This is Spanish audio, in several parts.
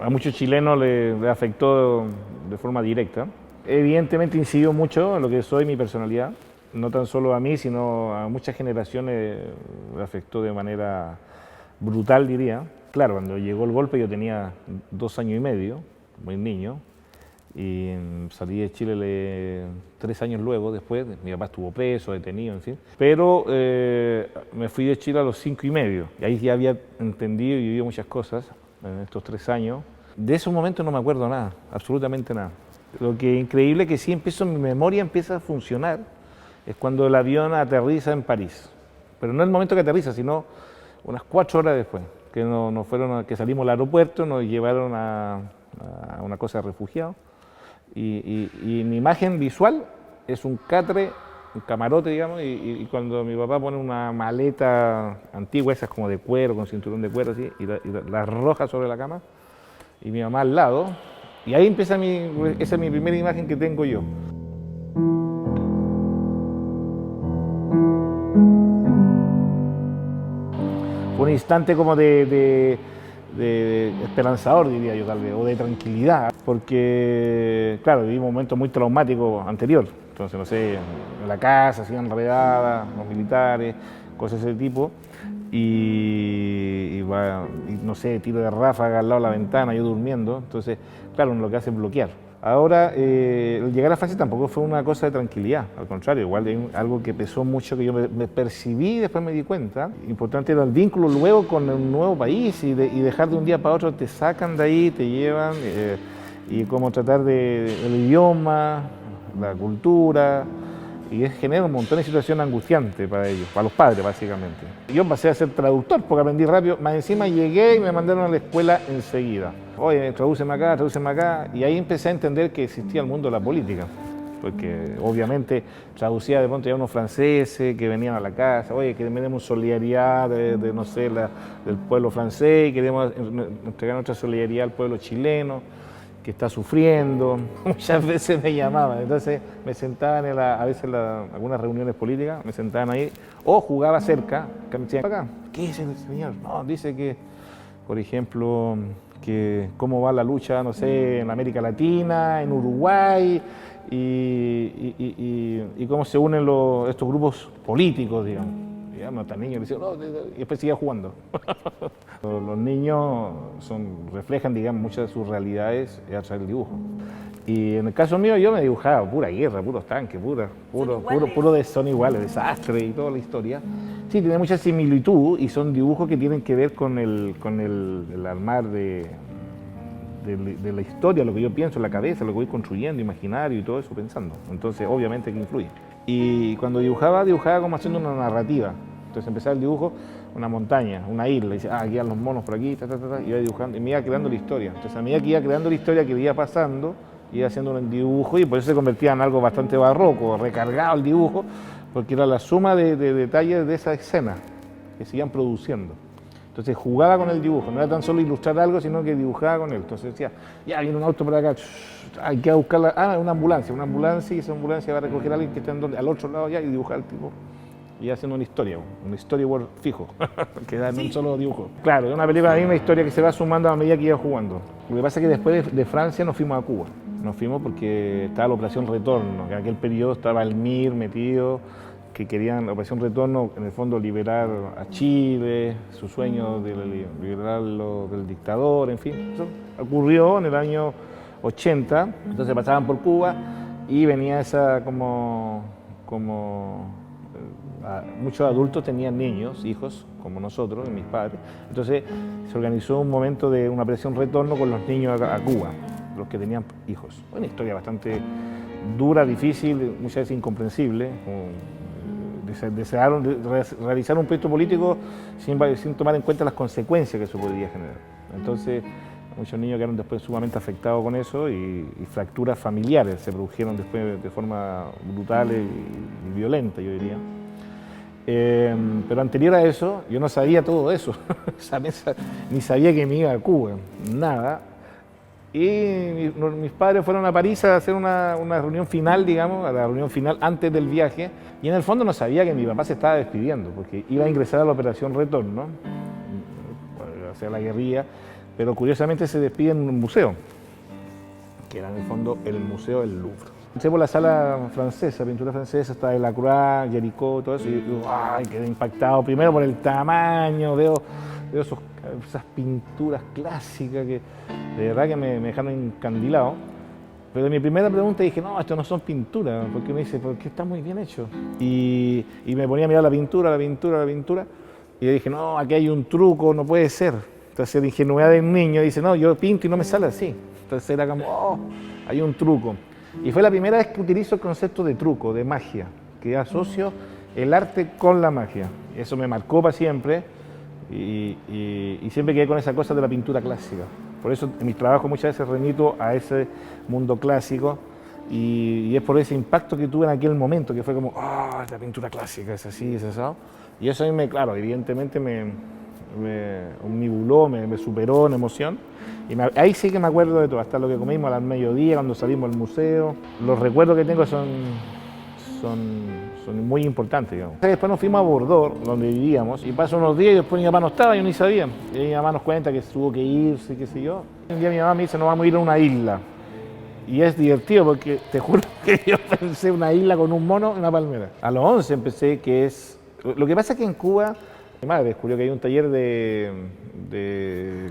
a muchos chilenos le afectó de forma directa. Evidentemente incidió mucho en lo que soy, mi personalidad, no tan solo a mí, sino a muchas generaciones le afectó de manera brutal, diría. Claro, cuando llegó el golpe yo tenía 2 años y medio, muy niño, y salí de Chile 3 años luego, después, mi papá estuvo preso, detenido, en fin. Pero me fui de Chile a los 5 y medio, y ahí ya había entendido y vivido muchas cosas en estos 3 años. De esos momentos no me acuerdo nada, absolutamente nada. Lo que es increíble que sí mi memoria empieza a funcionar es cuando el avión aterriza en París. Pero no el momento que aterriza, sino unas 4 horas después, que salimos al aeropuerto, nos llevaron a una cosa de refugiados. Y mi imagen visual es un catre, un camarote, digamos, y cuando mi papá pone una maleta antigua, esas como de cuero, con cinturón de cuero, así, y la arroja sobre la cama, y mi mamá al lado, y ahí empieza esa es mi primera imagen que tengo yo. Fue un instante como de esperanzador, diría yo tal vez, o de tranquilidad, porque, claro, viví un momento muy traumático anterior, entonces, no sé, en la casa hacían redadas, los militares, cosas de ese tipo, y no sé, tiro de ráfaga al lado de la ventana, yo durmiendo, entonces, claro, lo que hace es bloquear. Ahora, el llegar a Francia tampoco fue una cosa de tranquilidad, al contrario, igual hay algo que pesó mucho, que yo me percibí y después me di cuenta. Importante era el vínculo luego con un nuevo país y dejar de un día para otro, te sacan de ahí, te llevan, y cómo tratar el idioma, la cultura, y genera un montón de situaciones angustiantes para ellos, para los padres básicamente. Yo pasé a ser traductor porque aprendí rápido, más encima llegué y me mandaron a la escuela enseguida. Oye, tradúceme acá, y ahí empecé a entender que existía el mundo de la política, porque obviamente traducía de pronto ya unos franceses que venían a la casa, oye, queremos solidaridad no sé, del pueblo francés, y queremos entregar nuestra solidaridad al pueblo chileno, que está sufriendo. Muchas veces me llamaban, entonces me sentaban a veces en algunas reuniones políticas, me sentaban ahí, o jugaba cerca, que me decían, acá, ¿qué dice el señor? No, dice que, por ejemplo, que cómo va la lucha, no sé, en América Latina, en Uruguay, y cómo se unen estos grupos políticos, digamos. Y ya no tan niño, y después seguía jugando. Los niños reflejan, digamos, muchas de sus realidades a través del dibujo. Y en el caso mío, yo me dibujaba pura guerra, puros tanques, son iguales, desastre y toda la historia. Sí, tiene mucha similitud y son dibujos que tienen que ver con el armar de la historia, lo que yo pienso en la cabeza, lo que voy construyendo, imaginario y todo eso pensando. Entonces, obviamente que influye. Y cuando dibujaba como haciendo una narrativa. Entonces empezaba el dibujo, una montaña, una isla, y decía, aquí van los monos por aquí, y iba dibujando, y me iba creando la historia. Entonces a medida que iba creando la historia que iba pasando, iba haciéndolo en dibujo, y por eso se convertía en algo bastante barroco, recargado el dibujo, porque era la suma de detalles de esa escena que se iban produciendo. Entonces jugaba con el dibujo, no era tan solo ilustrar algo, sino que dibujaba con él. Entonces decía, ya viene un auto por acá, hay que buscarla, una ambulancia, y esa ambulancia va a recoger a alguien que está al otro lado ya y dibujar al tipo. Y haciendo una historia, un storyboard fijo, que da en un solo dibujo. Claro, es una película, hay una historia que se va sumando a medida que iba jugando. Lo que pasa es que después de Francia nos fuimos a Cuba. Nos fuimos porque estaba la Operación Retorno, que en aquel periodo estaba el MIR metido, que querían la Operación Retorno, en el fondo liberar a Chile, su sueño de liberarlo del dictador, en fin. Eso ocurrió en el año 80, entonces pasaban por Cuba y venía esa muchos adultos tenían niños, hijos, como nosotros, y mis padres. Entonces se organizó un momento de una operación retorno con los niños a Cuba, los que tenían hijos. Una historia bastante dura, difícil, muchas veces incomprensible. Desearon realizar un proyecto político sin tomar en cuenta las consecuencias que eso podría generar. Entonces muchos niños quedaron después sumamente afectados con eso y fracturas familiares se produjeron después de forma brutal y violenta, yo diría. Pero anterior a eso, yo no sabía todo eso, ni sabía que me iba a Cuba, nada. Y mis padres fueron a París a hacer una reunión final, digamos, a la reunión final antes del viaje, y en el fondo no sabía que mi papá se estaba despidiendo, porque iba a ingresar a la Operación Retorno, hacia la guerrilla, pero curiosamente se despide en un museo, que era en el fondo el Museo del Louvre. Entré por la sala francesa, pintura francesa, está Delacroix, Géricault, todo eso, y ¡ay! Quedé impactado primero por el tamaño, veo esas pinturas clásicas que de verdad que me dejaron encandilado. Pero mi primera pregunta dije, no, esto no son pinturas, porque me dice, porque está muy bien hecho. Y me ponía a mirar la pintura, y le dije, no, aquí hay un truco, no puede ser. Entonces la ingenuidad del niño dice, no, yo pinto y no me sale así. Entonces era como, oh, hay un truco. Y fue la primera vez que utilizo el concepto de truco, de magia, que asocio el arte con la magia. Eso me marcó para siempre y siempre quedé con esa cosa de la pintura clásica. Por eso en mis trabajos muchas veces remito a ese mundo clásico y es por ese impacto que tuve en aquel momento, que fue como, ah, la pintura clásica es así, es eso. Y eso a mí, claro, evidentemente me omnibuló, me superó en emoción. Y ahí sí que me acuerdo de todo, hasta lo que comimos al mediodía, cuando salimos al museo. Los recuerdos que tengo son muy importantes, digamos. Después nos fuimos a Bordeaux, donde vivíamos, y pasó unos días y después mi mamá no estaba, yo ni sabía. Y mi mamá nos cuenta que tuvo que irse, qué sé yo. Un día mi mamá me dice, nos vamos a ir a una isla. Y es divertido porque te juro que yo pensé una isla con un mono y una palmera. A los 11 empecé, que es... Lo que pasa es que en Cuba, mi madre descubrió que hay un taller de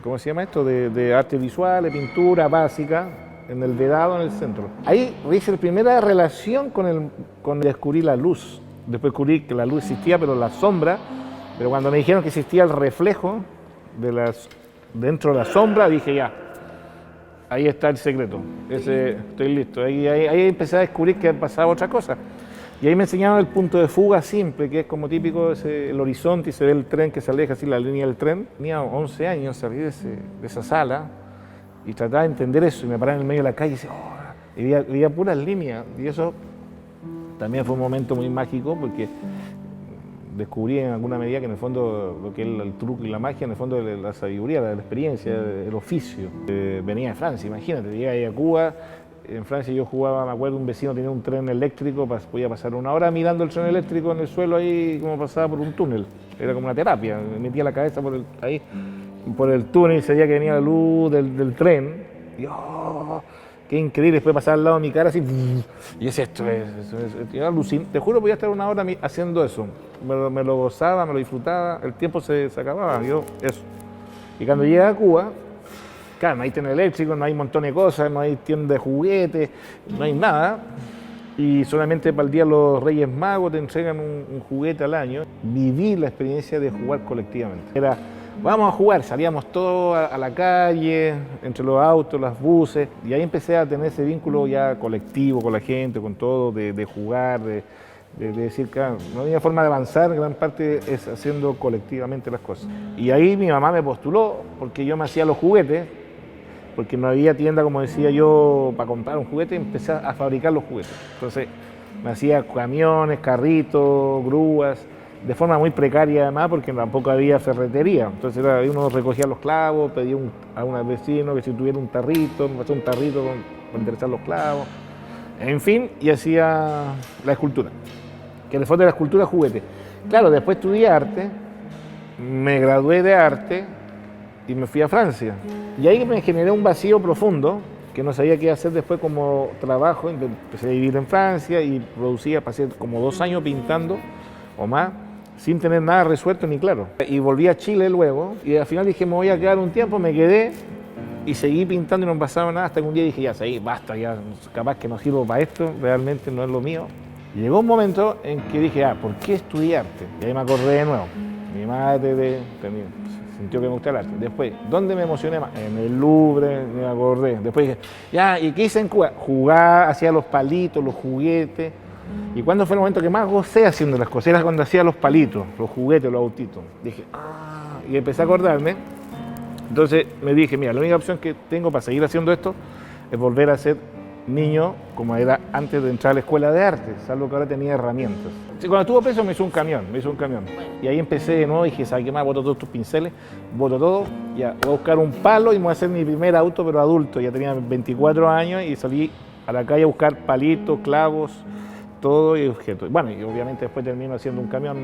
¿cómo se llama esto? De arte visual, de pintura básica, en el Vedado, en el centro. Ahí hice la primera relación con descubrir la luz. Después descubrí que la luz existía, pero la sombra. Pero cuando me dijeron que existía el reflejo dentro de la sombra, dije ya, ahí está el secreto. Estoy listo. Ahí empecé a descubrir que pasaba otra cosa. Y ahí me enseñaron el punto de fuga simple, que es como típico el horizonte y se ve el tren que se aleja así, la línea del tren. Tenía 11 años, salí de esa sala y trataba de entender eso y me paraba en el medio de la calle y decía, oh, y veía puras líneas. Y eso también fue un momento muy mágico porque descubrí en alguna medida que en el fondo lo que es el truco y la magia, en el fondo la sabiduría, la experiencia, el oficio. Venía de Francia, imagínate, llegué ahí a Cuba. En Francia yo jugaba, me acuerdo, un vecino tenía un tren eléctrico, podía pasar una hora mirando el tren eléctrico en el suelo ahí como pasaba por un túnel. Era como una terapia, me metía la cabeza por el túnel y se veía que venía la luz del tren. Y oh, qué increíble, después pasaba al lado de mi cara así, y es esto, yo aluciné. Te juro, podía estar una hora haciendo eso. Me lo gozaba, me lo disfrutaba, el tiempo se acababa, eso. Y cuando llegué a Cuba, claro, no hay tren eléctrico, no hay un montón de cosas, no hay tienda de juguetes, no hay nada. Y solamente para el día de los Reyes Magos te entregan un juguete al año. Viví la experiencia de jugar colectivamente. Era, vamos a jugar, salíamos todos a la calle, entre los autos, los buses, y ahí empecé a tener ese vínculo ya colectivo con la gente, con todo, de jugar, de decir que no había forma de avanzar, gran parte es haciendo colectivamente las cosas. Y ahí mi mamá me postuló, porque yo me hacía los juguetes, porque no había tienda, como decía yo, para comprar un juguete, empecé a fabricar los juguetes. Entonces me hacía camiones, carritos, grúas, de forma muy precaria además, porque tampoco había ferretería. Entonces uno recogía los clavos, pedía a un vecino que si tuviera un tarrito, me pasó un tarrito para enderezar los clavos, en fin, y hacía la escultura, que en el fondo era escultura juguete. Claro, después estudié arte, me gradué de arte, y me fui a Francia. Y ahí me generé un vacío profundo, que no sabía qué hacer después como trabajo. Empecé a vivir en Francia y pasé como 2 años pintando o más, sin tener nada resuelto ni claro. Y volví a Chile luego, y al final dije, me voy a quedar un tiempo, me quedé y seguí pintando y no pasaba nada, hasta que un día dije, ya, seguí, basta, ya, capaz que no sirvo para esto, realmente no es lo mío. Y llegó un momento en que dije, ¿por qué estudiarte? Y ahí me acordé de nuevo. Mi madre sintió que me gustaba el arte. Después, ¿dónde me emocioné más? En el Louvre, me acordé. Después dije, ya, ¿y qué hice en Cuba? Jugar, hacía los palitos, los juguetes. ¿Y cuándo fue el momento que más gocé haciendo las cosas? Era cuando hacía los palitos, los juguetes, los autitos. Dije, y empecé a acordarme. Entonces me dije, mira, la única opción que tengo para seguir haciendo esto es volver a ser niño como era antes de entrar a la escuela de arte, salvo que ahora tenía herramientas. Cuando estuvo preso me hizo un camión. Y ahí empecé de nuevo y dije, ¿sabes qué más? Boto todos tus pinceles, boto todo, ya, voy a buscar un palo y me voy a hacer mi primer auto, pero adulto. Ya tenía 24 años y salí a la calle a buscar palitos, clavos, todo y objetos. Bueno, y obviamente después termino haciendo un camión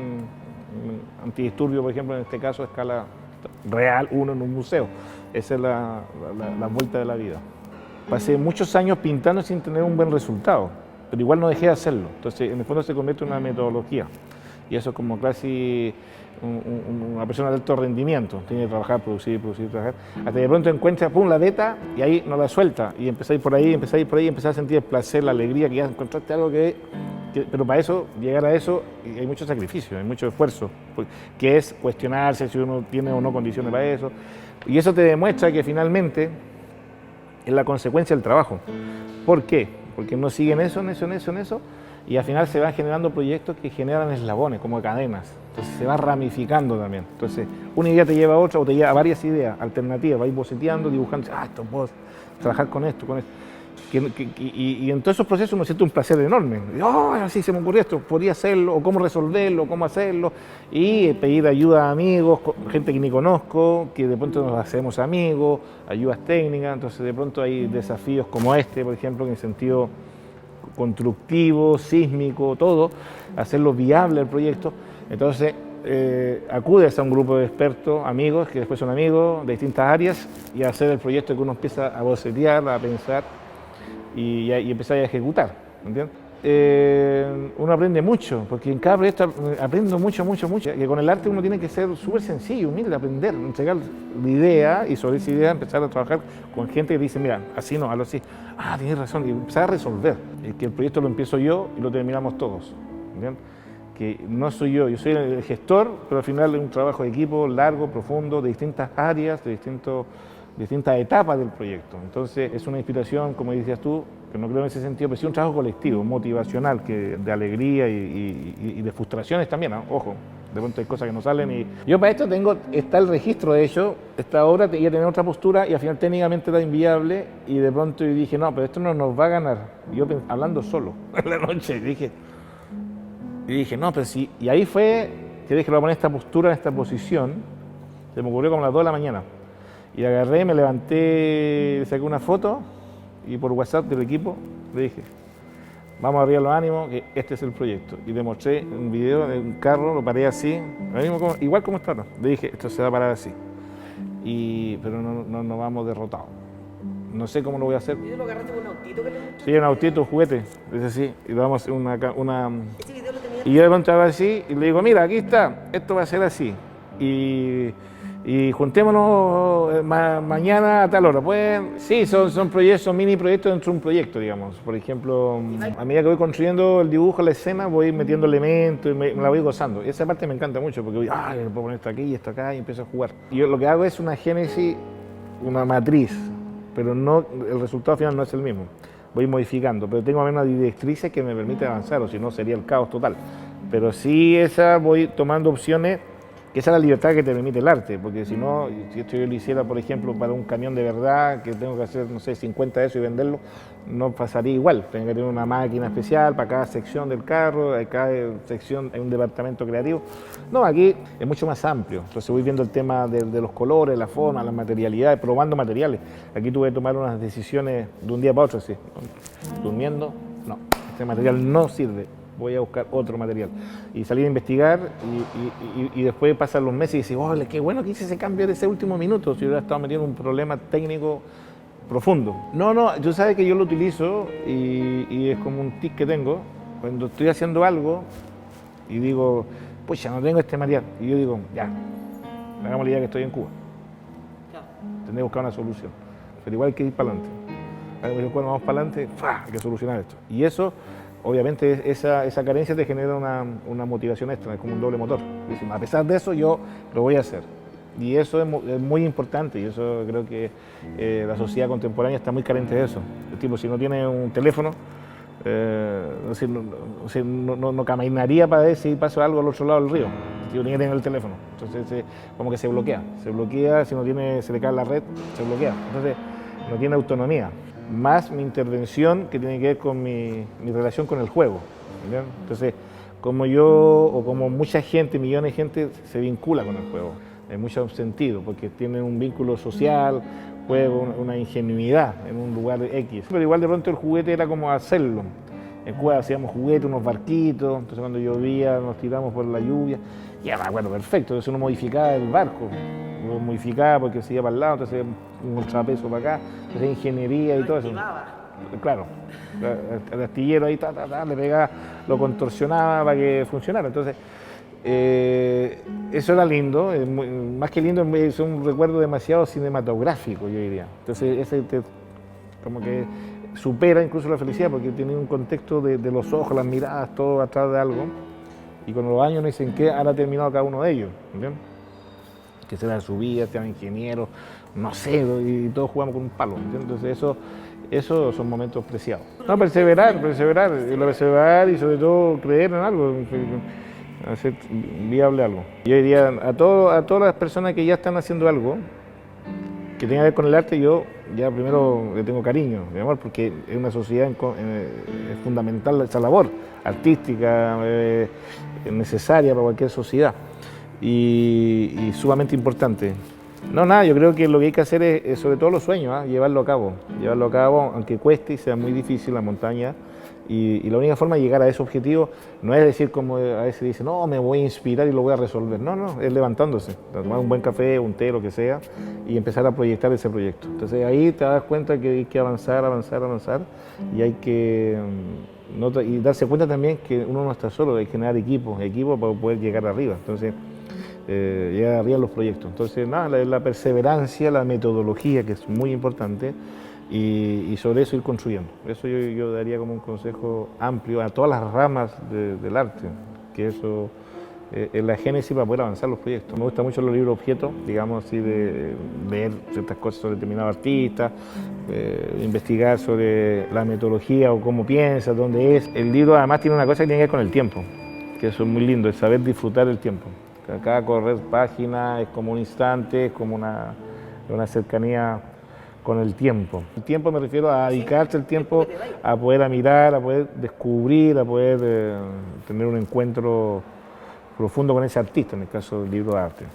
antidisturbio, por ejemplo, en este caso a escala real, uno en un museo. Esa es la vuelta de la vida. Pasé muchos años pintando sin tener un buen resultado, pero igual no dejé de hacerlo. Entonces, en el fondo se convierte en una metodología. Y eso es como casi una persona de alto rendimiento. Tiene que trabajar, producir, trabajar. Hasta que de pronto encuentra, pum, la beta y ahí no la suelta. Y empecé a ir por ahí, empecé a sentir el placer, la alegría, que ya encontraste algo pero para eso, llegar a eso, hay mucho sacrificio, hay mucho esfuerzo, que es cuestionarse si uno tiene o no condiciones para eso. Y eso te demuestra que finalmente es la consecuencia del trabajo. ¿Por qué? Porque no siguen eso, y al final se van generando proyectos que generan eslabones, como cadenas. Entonces se va ramificando también. Entonces una idea te lleva a otra o te lleva a varias ideas alternativas, vais boceteando, dibujando, esto puedo trabajar con esto. Y en todos esos procesos uno siente un placer enorme. Así se me ocurrió esto, podría hacerlo, o cómo resolverlo, cómo hacerlo. Y pedir ayuda a amigos, gente que ni conozco, que de pronto nos hacemos amigos, ayudas técnicas. Entonces de pronto hay desafíos como este, por ejemplo, en el sentido constructivo, sísmico, todo, hacerlo viable el proyecto. Entonces acudes a un grupo de expertos, amigos, que después son amigos de distintas áreas, y a hacer el proyecto que uno empieza a bocetear, a pensar y empezar a ejecutar, ¿entiendes? Uno aprende mucho, porque en cada proyecto aprendo mucho, que con el arte uno tiene que ser súper sencillo, humilde, aprender, entregar la idea y sobre esa idea empezar a trabajar con gente que dice, mira, así no, hazlo así, tienes razón, y empezar a resolver, que el proyecto lo empiezo yo y lo terminamos todos, ¿entiendes? Que no soy yo soy el gestor, pero al final es un trabajo de equipo largo, profundo, de distintas áreas, de distintas etapas del proyecto. Entonces es una inspiración, como decías tú, que no creo en ese sentido, pero sí un trabajo colectivo, motivacional, de alegría y de frustraciones también, ¿no? Ojo, de pronto hay cosas que no salen y... Yo para esto está el registro, de hecho, esta obra iba a tener otra postura y al final técnicamente era inviable y de pronto yo dije, no, pero esto no nos va a ganar. Yo hablando solo en la noche, dije, no, pero sí, y ahí fue que dije, voy a poner esta postura, en esta posición, se me ocurrió como a las 2 de la mañana. Y agarré, me levanté, saqué una foto y por WhatsApp del equipo le dije, vamos arriba los ánimos, que este es el proyecto. Y le mostré un video de un carro, lo paré así, igual como está, ¿no? Le dije, esto se va a parar así. Pero no vamos derrotados. No sé cómo lo voy a hacer. ¿Y lo agarraste con un autito que le mostraste? Sí, un autito, un juguete, es así, y le vamos a hacer una... ¿Ese video lo tenías? Y yo le contaba así y le digo, mira, aquí está, esto va a ser así. Y juntémonos mañana a tal hora. Pues sí, son proyectos, son mini proyectos dentro de un proyecto, digamos. Por ejemplo, a medida que voy construyendo el dibujo, la escena, voy metiendo elementos y me la voy gozando. Y esa parte me encanta mucho porque voy, le puedo poner esto aquí y esto acá y empiezo a jugar. Y yo lo que hago es una génesis, una matriz, pero no, el resultado final no es el mismo. Voy modificando, pero tengo una directriz que me permite avanzar, o si no sería el caos total. Pero sí voy tomando opciones, que esa es la libertad que te permite el arte, porque si no, si esto yo lo hiciera, por ejemplo, para un camión de verdad, que tengo que hacer, no sé, 50 de eso y venderlo, no pasaría igual. Tengo que tener una máquina especial para cada sección del carro, cada sección hay un departamento creativo. No, aquí es mucho más amplio, entonces voy viendo el tema de los colores, la forma, las materialidades, probando materiales. Aquí tuve que tomar unas decisiones de un día para otro, así, durmiendo, no, este material no sirve, voy a buscar otro material. Y salir a investigar y después pasan los meses y decir, qué bueno que hice ese cambio de ese último minuto, si hubiera estado metido en un problema técnico profundo. No, tú sabes que yo lo utilizo y es como un tic que tengo, cuando estoy haciendo algo y digo, pucha, no tengo este material, y yo digo, ya, hagamos la idea que estoy en Cuba. Tendré que buscar una solución, pero igual hay que ir para adelante. Cuando vamos para adelante, hay que solucionar esto. Y eso, obviamente, esa carencia te genera una motivación extra, es como un doble motor. A pesar de eso, yo lo voy a hacer. Y eso es muy importante, y eso creo que la sociedad contemporánea está muy carente de eso. Tipo, si no tiene un teléfono, no caminaría para ver si pasa algo al otro lado del río. Tiene que tener el teléfono. Entonces, como que se bloquea, si no tiene, se le cae la red, se bloquea. Entonces, no tiene autonomía. Más mi intervención que tiene que ver con mi relación con el juego. ¿Bien? Entonces, como yo o como mucha gente, millones de gente se vincula con el juego, en mucho sentido, porque tiene un vínculo social, juego, una ingenuidad en un lugar X. Pero igual de pronto el juguete era como hacerlo. En Cuba hacíamos juguetes, unos barquitos, entonces cuando llovía nos tiramos por la lluvia. Ya me acuerdo perfecto, entonces uno modificaba el barco, modificaba porque se iba para el lado, entonces un contrapeso para acá, entonces ingeniería y todo eso. Claro, el astillero ahí le pegaba, lo contorsionaba para que funcionara. Entonces, eso era lindo, más que lindo, es un recuerdo demasiado cinematográfico, yo diría. Entonces, como que supera incluso la felicidad porque tiene un contexto de los ojos, las miradas, todo atrás de algo. Y con los años no dicen qué han terminado cada uno de ellos, ¿entiendes? Que será su vida, sean ingenieros, no sé, y todos jugamos con un palo, ¿entiendes? Entonces esos son momentos preciados. No, perseverar y sobre todo creer en algo, hacer viable algo. Yo diría a todas las personas que ya están haciendo algo que tenga que ver con el arte, yo ya primero le tengo cariño, mi amor, porque es una sociedad, es fundamental esa labor artística, necesaria para cualquier sociedad y sumamente importante. No, nada, yo creo que lo que hay que hacer es sobre todo los sueños, llevarlo a cabo, aunque cueste y sea muy difícil la montaña. Y la única forma de llegar a ese objetivo no es decir como a veces dicen, no, me voy a inspirar y lo voy a resolver. No, es levantándose, tomar un buen café, un té, lo que sea, y empezar a proyectar ese proyecto. Entonces ahí te das cuenta que hay que avanzar y hay que y darse cuenta también que uno no está solo, hay que generar equipos para poder llegar arriba. Entonces, llegar arriba en los proyectos. Entonces, nada, la perseverancia, la metodología, que es muy importante, y sobre eso ir construyendo. Eso yo daría como un consejo amplio a todas las ramas del arte, que eso es la génesis para poder avanzar los proyectos. Me gustan mucho los libros objetos, digamos así, de ver ciertas cosas sobre determinados artistas, investigar sobre la metodología o cómo piensa, dónde es. El libro además tiene una cosa que tiene que ver con el tiempo, que eso es muy lindo, el saber disfrutar el tiempo. Cada correr página es como un instante, es como una cercanía con el tiempo. El tiempo me refiero a dedicarse el tiempo a poder mirar, a poder descubrir, a poder tener un encuentro profundo con ese artista, en el caso del libro de arte.